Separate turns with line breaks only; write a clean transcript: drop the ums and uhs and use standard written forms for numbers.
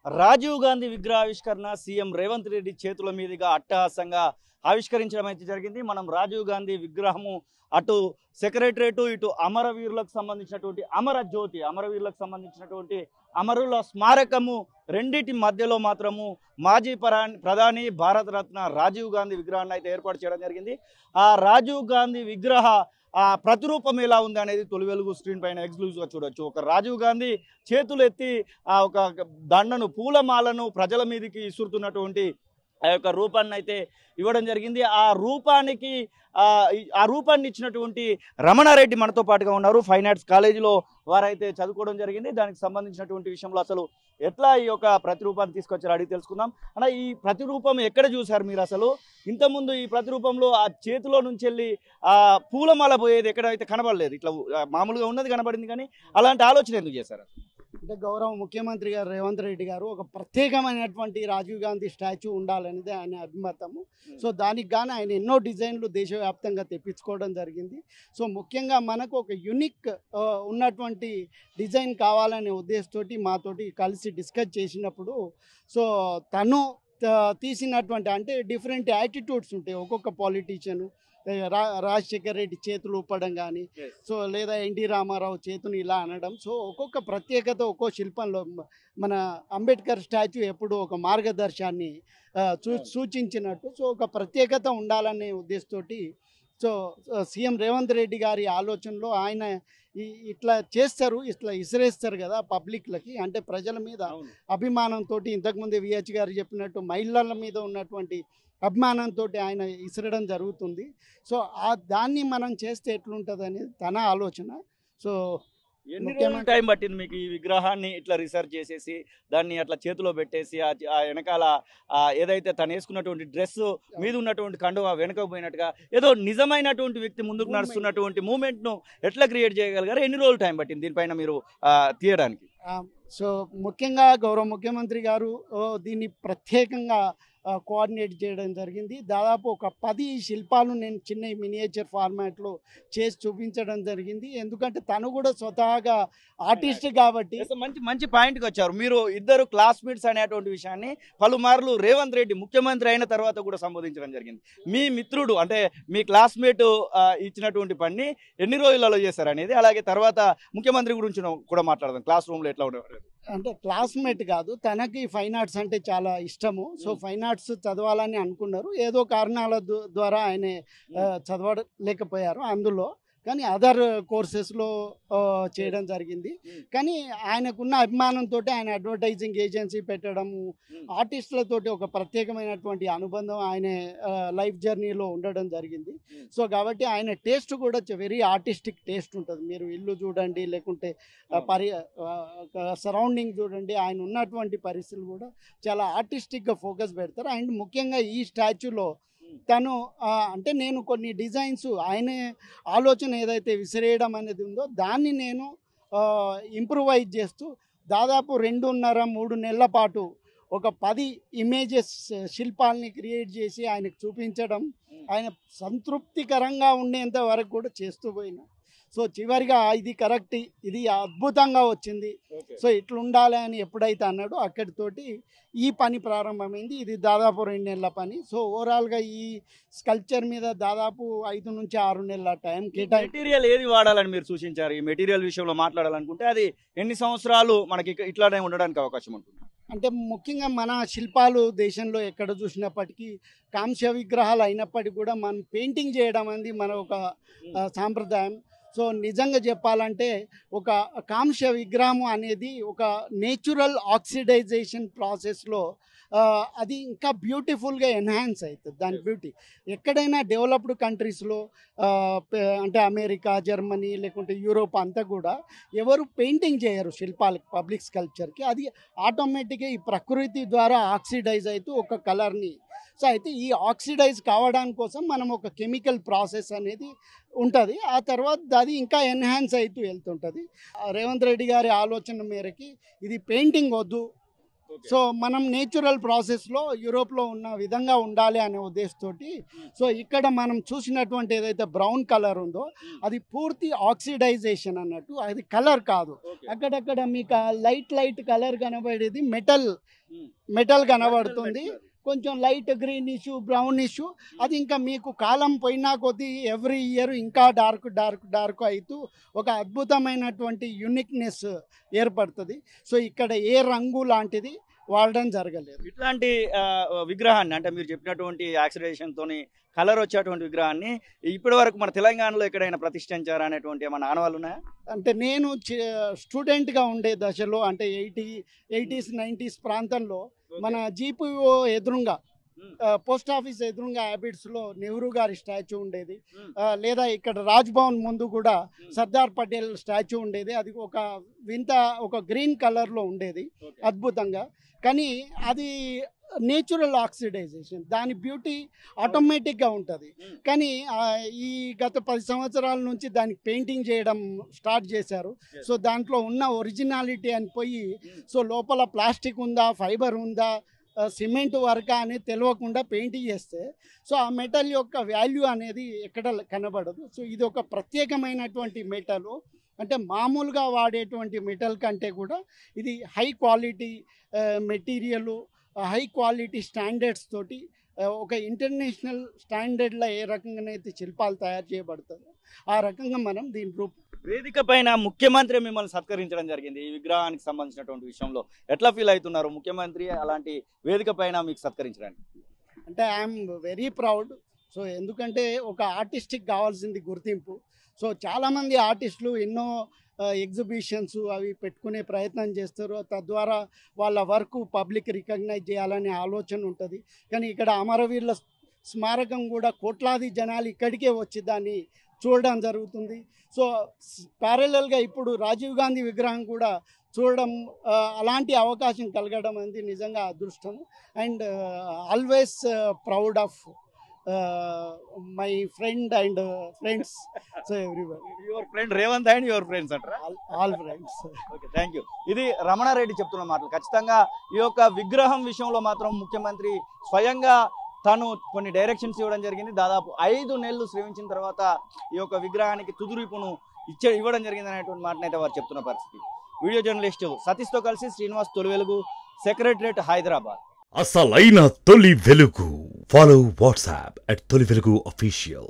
రాజీవ్ గాంధీ విగ్రహావిష్కరణ సీఎం రేవంత్ రెడ్డి చేతుల మీదుగా అట్టహాసంగా ఆవిష్కరించడం అయితే జరిగింది. మనం రాజీవ్ గాంధీ విగ్రహము అటు సెక్రటరేట్ ఇటు అమరవీరులకు సంబంధించినటువంటి అమరవీరులకు సంబంధించినటువంటి అమరుల స్మారకము రెండిటి మధ్యలో మాత్రము మాజీ ప్రధాని భారతరత్న రాజీవ్ గాంధీ విగ్రహాన్ని అయితే ఏర్పాటు చేయడం జరిగింది. ఆ రాజీవ్ గాంధీ విగ్రహ ఆ ప్రతిరూపం ఎలా ఉంది అనేది తొలి వెలుగు స్క్రీన్ పైన ఎక్స్క్లూజివ్గా చూడొచ్చు. ఒక రాజీవ్ గాంధీ చేతులు ఎత్తి ఆ ఒక దండను పూలమాలను ప్రజల మీదకి ఇసురుతున్నటువంటి ఆ యొక్క రూపాన్ని అయితే ఇవ్వడం జరిగింది. ఆ రూపాన్ని ఇచ్చినటువంటి రమణారెడ్డి మనతో పాటుగా ఉన్నారు. ఫైన్ ఆర్ట్స్ కాలేజీలో వారైతే చదువుకోవడం జరిగింది. దానికి సంబంధించినటువంటి విషయంలో అసలు ఎట్లా ఈ యొక్క ప్రతిరూపాన్ని తీసుకొచ్చారు అడిగి తెలుసుకుందాం. అన్న, ఈ ప్రతిరూపం ఎక్కడ చూశారు మీరు? అసలు ఇంతకుముందు ఈ ప్రతిరూపంలో ఆ చేతిలో నుంచి వెళ్ళి ఆ పూలమాల పోయేది ఎక్కడైతే కనబడలేదు, ఇట్లా మామూలుగా ఉన్నది కనబడింది, కానీ అలాంటి ఆలోచన ఎందుకు చేశారు?
అంటే గౌరవ ముఖ్యమంత్రి గారు రేవంత్ రెడ్డి గారు ఒక ప్రత్యేకమైనటువంటి రాజీవ్ గాంధీ స్టాచ్యూ ఉండాలనేది ఆయన అభిమతము. సో దానికి గాను ఆయన ఎన్నో డిజైన్లు దేశవ్యాప్తంగా తెప్పించుకోవడం జరిగింది. సో ముఖ్యంగా మనకు ఒక యూనిక్ ఉన్నటువంటి డిజైన్ కావాలనే ఉద్దేశంతోటి మాతోటి కలిసి డిస్కస్ చేసినప్పుడు సో తను తీసినటువంటి అంటే డిఫరెంట్ యాటిట్యూడ్స్ ఉంటాయి ఒక్కొక్క పాలిటీషియను. రాజశేఖర్ రెడ్డి చేతులు ఊపడం కానీ సో లేదా ఎన్టీ రామారావు చేతుని ఇలా అనడం. సో ఒక్కొక్క ప్రత్యేకత ఒక్కో శిల్పంలో మన అంబేద్కర్ స్టాచ్యూ ఎప్పుడు ఒక మార్గదర్శాన్ని సూచించినట్టు సో ఒక ప్రత్యేకత ఉండాలనే ఉద్దేశంతోటి సో సీఎం రేవంత్ రెడ్డి గారి ఆలోచనలో ఆయన ఇట్లా చేస్తారు, ఇట్లా ఇసిరేస్తారు కదా పబ్లిక్లకి, అంటే ప్రజల మీద అభిమానంతో ఇంతకుముందే విహెచ్ గారు చెప్పినట్టు మహిళల మీద ఉన్నటువంటి అభిమానంతో ఆయన ఇసరడం జరుగుతుంది. సో దాన్ని మనం చేస్తే ఎట్లుంటుంది అనేది తన ఆలోచన. సో
ఎన్ని రోజులు టైం పట్టింది మీకు ఈ విగ్రహాన్ని ఇట్లా రీసెర్చ్ చేసేసి దాన్ని అట్లా చేతిలో పెట్టేసి ఆ వెనకాల ఏదైతే తను వేసుకున్నటువంటి డ్రెస్ మీద ఉన్నటువంటి కండువా వెనక పోయినట్టుగా ఏదో నిజమైనటువంటి వ్యక్తి ముందుకు నడుస్తున్నటువంటి మూమెంట్ను ఎట్లా క్రియేట్ చేయగలిగారు? ఎన్ని రోజులు టైం పట్టింది దీనిపైన మీరు తీయడానికి?
సో ముఖ్యంగా గౌరవ ముఖ్యమంత్రి గారు దీన్ని ప్రత్యేకంగా కోఆర్డినేట్ చేయడం జరిగింది. దాదాపు ఒక 10 శిల్పాలు నేను చిన్న మినియేచర్ ఫార్మాట్లో చేసి చూపించడం జరిగింది. ఎందుకంటే తను కూడా స్వతహాగా ఆర్టిస్ట్ కాబట్టి.
మంచి పాయింట్కి వచ్చారు. మీరు ఇద్దరు క్లాస్మేట్స్ అనేటువంటి విషయాన్ని పలుమార్లు రేవంత్ రెడ్డి ముఖ్యమంత్రి అయిన తర్వాత కూడా సంబోధించడం జరిగింది. మీ మిత్రుడు అంటే మీ క్లాస్మేట్ ఇచ్చినటువంటి పని ఎన్ని రోజులలో చేశారు అనేది, అలాగే తర్వాత ముఖ్యమంత్రి గురించి కూడా మాట్లాడదాం. క్లాస్ రూమ్లో ఎట్లా ఉండేవారు?
అంటే క్లాస్మేట్ కాదు, తనకి ఫైన్ ఆర్ట్స్ అంటే చాలా ఇష్టము. సో ఫైన్ ఆర్ట్స్ చదవాలని అనుకున్నారు, ఏదో కారణాల ద్వారా ఆయన చదవలేకపోయారు అందులో, కానీ అదర్ కోర్సెస్లో చేయడం జరిగింది. కానీ ఆయనకున్న అభిమానంతో ఆయన అడ్వర్టైజింగ్ ఏజెన్సీ పెట్టడము, ఆర్టిస్టులతోటి ఒక ప్రత్యేకమైనటువంటి అనుబంధం ఆయన లైఫ్ జర్నీలో ఉండడం జరిగింది. సో కాబట్టి ఆయన టేస్ట్ కూడా వెరీ ఆర్టిస్టిక్ టేస్ట్ ఉంటుంది. మీరు ఇల్లు చూడండి, లేకుంటే సరౌండింగ్ చూడండి, ఆయన ఉన్నటువంటి పరిస్థితులు కూడా చాలా ఆర్టిస్టిక్గా ఫోకస్ పెడతారు. అండ్ ముఖ్యంగా ఈ స్టాచ్యూలో తను అంటే నేను కొన్ని డిజైన్స్ ఆయన ఆలోచన ఏదైతే విసిరేయడం అనేది ఉందో దాన్ని నేను ఇంప్రూవైజ్ చేస్తూ దాదాపు 2.5-3 నెలల పాటు ఒక 10 ఇమేజెస్ శిల్పాలని క్రియేట్ చేసి ఆయనకు చూపించడం, ఆయన సంతృప్తికరంగా ఉండేంత వరకు కూడా చేస్తూ పోయినా. సో చివరిగా ఇది కరెక్ట్, ఇది అద్భుతంగా వచ్చింది, సో ఇట్లుండాలి అని ఎప్పుడైతే అన్నాడో అక్కడితోటి ఈ పని ప్రారంభమైంది. ఇది దాదాపు 2 నెలల పని. సో ఓవరాల్గా ఈ స్కల్ప్చర్ మీద దాదాపు 5 నుంచి 6 నెలల టైం కేటాయి.
మెటీరియల్ ఏది వాడాలని మీరు సూచించారు? ఈ మెటీరియల్ విషయంలో మాట్లాడాలనుకుంటే అది ఎన్ని సంవత్సరాలు మనకి ఇట్లానే ఉండడానికి అవకాశం ఉంటుంది?
అంటే ముఖ్యంగా మన శిల్పాలు దేశంలో ఎక్కడ చూసినప్పటికీ కాంస్య విగ్రహాలు అయినప్పటికీ కూడా మనం పెయింటింగ్ చేయడం అనేది మన ఒక సాంప్రదాయం. సో నిజంగా చెప్పాలంటే ఒక కాంస్య విగ్రహం అనేది ఒక నేచురల్ ఆక్సిడైజేషన్ ప్రాసెస్లో అది ఇంకా బ్యూటిఫుల్గా ఎన్హాన్స్ అవుతుంది దాని బ్యూటీ. ఎక్కడైనా డెవలప్డ్ కంట్రీస్లో అంటే అమెరికా, జర్మనీ, లేకుంటే యూరోప్ అంతా కూడా ఎవరు పెయింటింగ్ చేయరు శిల్పాలకి, పబ్లిక్ స్కల్ప్చర్కి. అది ఆటోమేటిక్గా ఈ ప్రకృతి ద్వారా ఆక్సిడైజ్ అవుతూ ఒక కలర్ని. సో అయితే ఈ ఆక్సిడైజ్ కావడానికి కోసం మనం ఒక కెమికల్ ప్రాసెస్ అనేది ఉంటుంది. ఆ తర్వాత అది ఇంకా ఎన్హాన్స్ అవుతూ వెళ్తుంటుంది. రేవంత్ రెడ్డి గారి ఆలోచన మేరకి ఇది పెయింటింగ్ వద్దు, సో మనం నేచురల్ ప్రాసెస్లో యూరోప్లో ఉన్న విధంగా ఉండాలి అనే ఉద్దేశంతోటి సో ఇక్కడ మనం చూసినటువంటి ఏదైతే బ్రౌన్ కలర్ ఉందో అది పూర్తి ఆక్సిడైజేషన్ అన్నట్టు, అది కలర్ కాదు. అక్కడక్కడ మీకు లైట్ కలర్ కనబడేది మెటల్ కనబడుతుంది, కొంచెం light green issue brown issue. అది ఇంకా మీకు కాలం పోయినా కొద్దీ ఎవ్రీ ఇయర్ ఇంకా డార్క్ అవుతూ ఒక అద్భుతమైనటువంటి యూనిక్నెస్ ఏర్పడుతుంది. సో ఇక్కడ ఏ రంగు లాంటిది వాడడం జరగలేదు.
ఇట్లాంటి విగ్రహాన్ని అంటే మీరు చెప్పినటువంటి యాక్సిడేషన్ తోని కలర్ వచ్చేటువంటి విగ్రహాన్ని ఇప్పటి వరకు మన తెలంగాణలో ఎక్కడైనా ప్రతిష్ఠించారా అనేటువంటి ఏమైనా ఆనవాళ్ళు ఉన్నాయా?
అంటే నేను స్టూడెంట్గా ఉండే దశలో అంటే 80s 90s ప్రాంతంలో మన జీపీఓ ఎదురుగా పోస్ట్ ఆఫీస్ ఎదురుగా హ్యాబిట్స్లో నెహ్రూ గారి స్టాచ్యూ ఉండేది, లేదా ఇక్కడ రాజ్భవన్ ముందు కూడా సర్దార్ పటేల్ స్టాచ్యూ ఉండేది. అది ఒక గ్రీన్ కలర్లో ఉండేది అద్భుతంగా. కానీ అది నేచురల్ ఆక్సిడైజేషన్, దాని బ్యూటీ ఆటోమేటిక్గా ఉంటుంది. కానీ ఈ గత 10 సంవత్సరాల నుంచి దానికి పెయింటింగ్ చేయడం స్టార్ట్ చేశారు. సో దాంట్లో ఉన్న ఒరిజినాలిటీ అని పోయి సో లోపల ప్లాస్టిక్ ఉందా, ఫైబర్ ఉందా, సిమెంట్ వర్క్ అనేది తెలియకుండా పెయింటింగ్ చేస్తే సో ఆ మెటల్ యొక్క వాల్యూ అనేది ఎక్కడ కనబడదు. సో ఇది ఒక ప్రత్యేకమైనటువంటి మెటల్, అంటే మామూలుగా వాడేటువంటి మెటల్ కంటే కూడా ఇది high quality material, high quality standards తోటి ఒక ఇంటర్నేషనల్ స్టాండర్డ్లో ఏ రకంగానైతే శిల్పాలు తయారు చేయబడుతుందో ఆ రకంగా మనం దీని
వేదిక పైన ముఖ్యమంత్రి మిమ్మల్ని సత్కరించడం జరిగింది. ఈ విగ్రహానికి సంబంధించినటువంటి విషయంలో ఎట్లా ఫీల్ అవుతున్నారు ముఖ్యమంత్రి అలాంటి వేదిక పైన మీకు సత్కరించడానికి?
అంటే ఐఎమ్ వెరీ ప్రౌడ్. సో ఎందుకంటే ఒక ఆర్టిస్ట్కి కావాల్సింది గుర్తింపు. సో చాలామంది ఆర్టిస్టులు ఎన్నో ఎగ్జిబిషన్స్ అవి పెట్టుకునే ప్రయత్నం చేస్తారు, తద్వారా వాళ్ళ వర్క్ పబ్లిక్ రికగ్నైజ్ చేయాలనే ఆలోచన ఉంటుంది. కానీ ఇక్కడ అమరవీరుల స్మారకం కూడా కోట్లాది జనాలు ఇక్కడికే వచ్చి దాన్ని చూడడం జరుగుతుంది. సో ప్యారలల్గా ఇప్పుడు రాజీవ్ గాంధీ విగ్రహం కూడా చూడడం, అలాంటి అవకాశం కలగడం అనేది నిజంగా అదృష్టం. And always proud of my friend and friends. So everyone
your friend Revanth and your friends అంటారా?
All friends.
Okay, thank you. ఇది రమణారెడ్డి చెప్తున్న మాటలు. ఖచ్చితంగా ఈ యొక్క విగ్రహం విషయంలో మాత్రం ముఖ్యమంత్రి స్వయంగా తను కొన్ని డైరెక్షన్స్ ఇవ్వడం జరిగింది. దాదాపు 5 నెలలు శ్రమించిన తర్వాత ఈ యొక్క విగ్రహానికి తుదురుపును ఇవ్వడం జరిగింది అనేటువంటి మాటను అయితే వారు చెప్తున్న పరిస్థితి. వీడియో జర్నలిస్టు సతీష్తో కలిసి శ్రీనివాస్, తొలి వెలుగు, సెక్రటరేట్, హైదరాబాద్.
అసలైన తొలి వెలుగు. ఫాలో వాట్సాప్ @తొలి వెలుగు official.